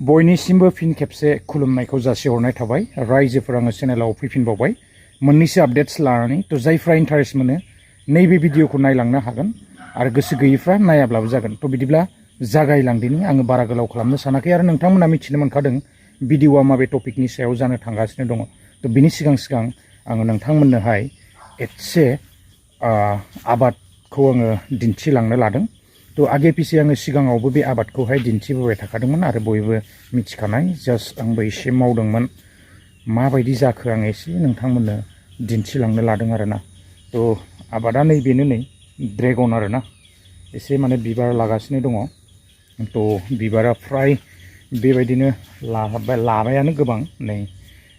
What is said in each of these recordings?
बयनिसिमबो फिन खेबसे खुलुमनायखौ जासिहरनाय थाबाय रायजोफोर आङो चेनेलाव फैफिनबावबाय मोननैसो आपडेट्स लानानै थ' जायफ्रा इन्टारेस्ट मोनो नैबे भिडिअखौ नायलांनो हागोन आरो गोसो गैयैफ्रा नायाब्लाबो जागोन थ' बिदिब्ला जागायलांदिनि आङो बारा गोलाव खालामनो सानाखै आरो नोंथांमोना मिथिनो मोनखादों भिडिअआ माबे टपिकनि सायाव जानो थांगासिनो दङ थ' बिनि सिगां आङो नोंथांमोननोहाय एसे आबादखौ आङो दिन्थिलांनो लादों थ' आगे पिसे आङो सिगाङावबो बे आबादखौहाय दिन्थिबोबाय थाखादोंमोन आरो बयबो मिथिखानाय जास्ट आंबो एसे मावदोंमोन माबायदि जाखो आं एसे नोंथांमोननो दिन्थिलांनो लादों आरोना थ' आबादा नैबेनो नै ड्रेगन आरोना एसे माने बिबार लागासिनो दङ थ' बिबारा फ्राय बेबायदिनो लाबायानो गोबां नै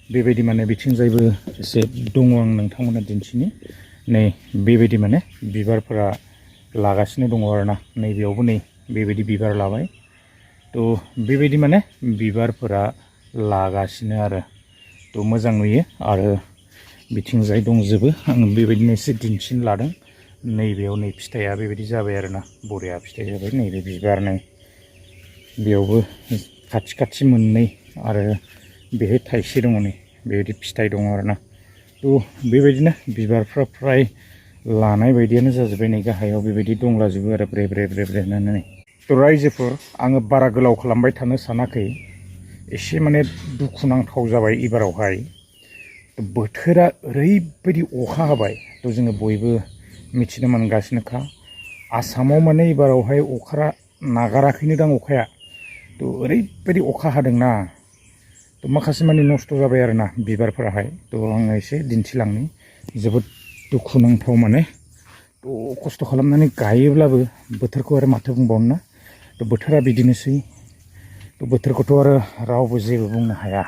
बेबायदि माने बिथिंजायबो एसे दङ आं नोंथांमोननो दिन्थिनि नै बेबायदि माने बिबारफोरा लागासिनो दङ आरोना नैबेयावबो नै बेबायदि बिबार लाबाय थ' बेबायदि माने बिबारफोरा लागासिनो आरो थ' मोजां नुयो आरो बिथिंजाय दंजोबो आं बेबायदिनो एसे दिन्थिनो लादों नैबेयाव नै फिथाइया बेबायदि जाबाय आरोना बरिया फिथाइ जाबाय नैबे बिबार नै बेयावबो खाथि मोननै आरो बेहाय थाइसे दङ नै बेबायदि फिथाइ दङ आरोना थ' बेबायदिनो बिबारफ्रा फ्राय लानाय बायदियानो जाजोब्बाय नै गाहायाव बेबायदि दंलाजोबो आरो ब्रे होननानै थ' रायजोफोर आङो बारा गोलाव खालामबाय थानो सानाखै एसे माने दुखुनांथाव जाबाय एबारावहाय बोथोरा ओरैबायदि अखा हाबाय थ' जोङो बयबो मिथिनो मोनगासिनोखा आसामाव माने एबारावहाय अखा नागाराखैनो दां अखाया थ' ओरैबायदि अखा हादोंना थ' माखासे माने नस्थ' जाबाय आरोना बिबारफोराहाय थ' आङो एसे दिन्थिलांनि जोबोद दुखुनांथाव माने थ' खस्थ' खालामनानै गायोब्लाबो बोथोरखौ आरो माथो बुंबावनो ना थ' बोथोरा बिदिनोसै थ' बोथोरखौथ' आरो रावबो जेबो बुंनो हाया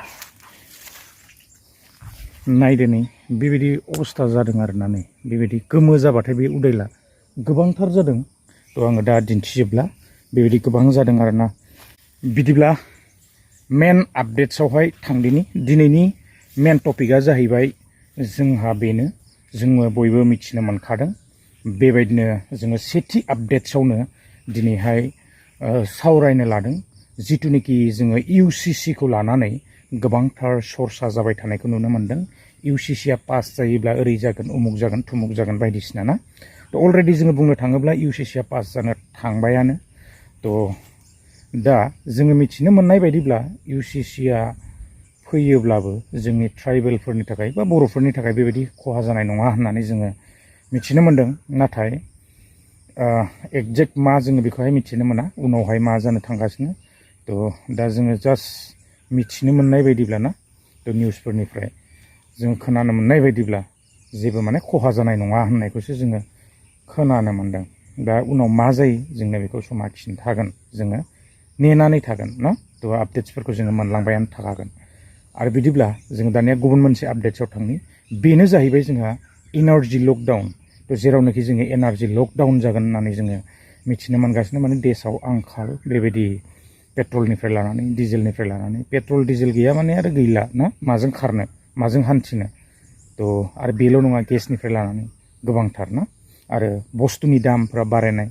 नायदो नै बेबायदि अबस्था जादों आरोना नै बेबायदि गोमो जाबाथाय बे उदायला गोबांथार जादों थ' आङो दा दिन्थिजोबला बेबायदि गोबां जादों आरोना बिदिब्ला मेन आपडेट्सआवहाय थांदिनि दिनैनि मेन टपिकआ जाहैबाय जोंहा बेनो जोङो बयबो मिथिनो मोनखादों बेबायदिनो जोङो सेथि आपडेट्सआवनो दिनैहाय सावरायनो लादों जिथुनिखि जोङो UCCखौ लानानै गोबांथार सरसा जाबाय थानायखौ नुनो मोनदों UCCआ पास जायोब्ला ओरै जागोन उमुक जागोन थुमुक जागोन बायदिसिना ना थ' अलरेडि जोङो बुंनो थाङोब्ला UCCआ पास जानो थांबायानो थ' दा जोङो मिथिनो मोननाय बायदिब्ला UCCआ फैयोब्लाबो जोंनि ट्राइबेलफोरनि थाखाय बा बर'फोरनि थाखाय बेबायदि खहा जानाय नङा होननानै जोङो मिथिनो मोनदों नाथाय एक्जेक्ट मा जोङो बेखौहाय मिथिनो मोना उनावहाय मा जानो थांगासिनो थ' दा जोङो जास्ट मिथिनो मोननाय बायदिब्ला ना थ' निउसफोरनिफ्राय जों खोनानो मोननाय बायदिब्ला जेबो माने खहा जानाय नङा होननायखौसो जोङो खोनानो मोनदों दा उनाव मा जायो जोंनो बेखौ समा खिन्थागोन जोङो नेनानै थागोन ना थ' आपडेट्सफोरखौ जोङो मोनलांबायानो थाखागोन आरो बिदिब्ला जों दानिया गुबुन मोनसे आपडेट्सआव थांनि बेनो जाहैबाय जोंहा एनार्जि लकडाउन थ' जेरावनाखि जोङो एनार्जि लकडाउन जागोन होननानै जोङो मिथिनो मोनगासिनो माने देशआव आंखाल बेबायदि पेट्रलनिफ्राय लानानै डिजेलनिफ्राय लानानै पेट्रल डिजेल गैया माने आरो गैला ना माजों खारनो माजों हान्थिनो थ' आरो बेल' नङा गेसनिफ्राय लानानै गोबांथार ना आरो बुस्थुनि दामफ्रा बारायनाय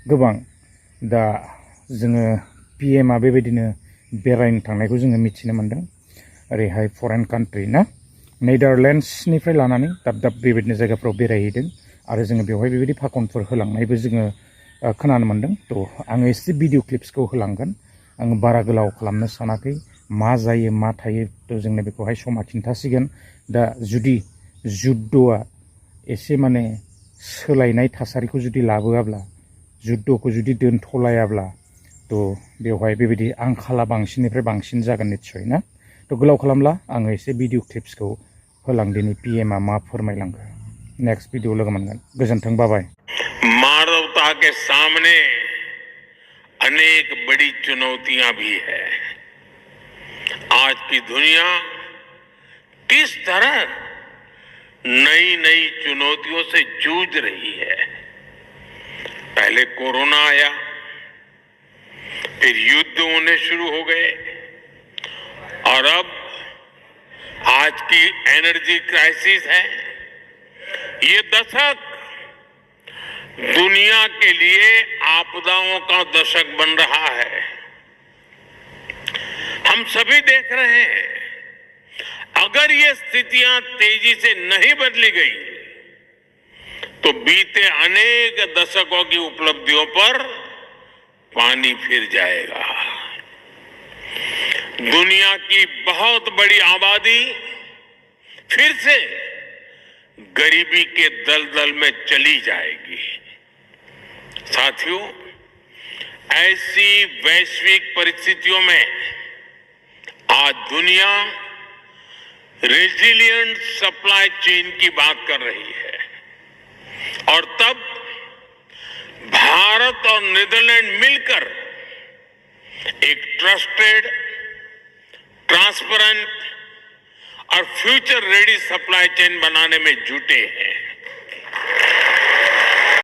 गोबां दा जोङो PMआ बेबायदिनो बेरायनो थांनायखौ जोङो मिथिनो मोनदों ओरैहाय फरेन कान्ट्रि ना नेदारलेण्डसनिफ्राय लानानै दाब बेबायदिनो जायगाफ्राव बेरायहैदों आरो जोङो बेवहाय बेबायदि फाखनफोर होलांनायबो जोङो खोनानो मोनदों थ' आङो एसे भिडिअ क्लिप्सखौ होलांगोन आङो बारा गोलाव खालामनो सानाखै मा जायो मा थायो थ' जोंनो बेखौहाय समा खिन्थासिगोन दा जुदि जुद्धआ एसे माने सोलायनाय थासारिखौ जुदि लाबोआब्ला जुद्धखौ जुदि दोनथ'लायाब्ला थ' बेवहाय बेबायदि आंखाला बांसिननिफ्राय बांसिन जागोन निस्सय ना थ' गोलाव खालामला आङो एसे भिडिअ क्लिप्सखौ होलांदिनि PMआ मा फोरमायलांखो नेक्स्ट भिडिअ लोगो मोनगोन गोजोन्थों बाबाय मानवता के सामने अनेक बड़ी चुनौतियां भी है आज की दुनिया किस तरह नई चुनौतियों से जूझ रही है पहले कोरोना आया फिर युद्ध होने शुरू हो गए और अब आज की एनर्जी क्राइसिस है ये दशक दुनिया के लिए आपदाओं का दशक बन रहा है हम सभी देख रहे हैं, अगर ये स्थितियां तेजी से नहीं बदली गई तो बीते अनेक दशकों की उपलब्धियों पर पानी फिर जाएगा। दुनिया की बहुत बड़ी आबादी फिर से गरीबी के दलदल में चली जाएगी। साथियों, ऐसी वैश्विक परिस्थितियों में आज दुनिया रेजिलिएंट सप्लाई चेन की बात कर रही है और तब भारत और नीदरलैंड मिलकर एक ट्रस्टेड, ट्रांसपेरेंट और फ्यूचर रेडी सप्लाई चेन बनाने में जुटे हैं।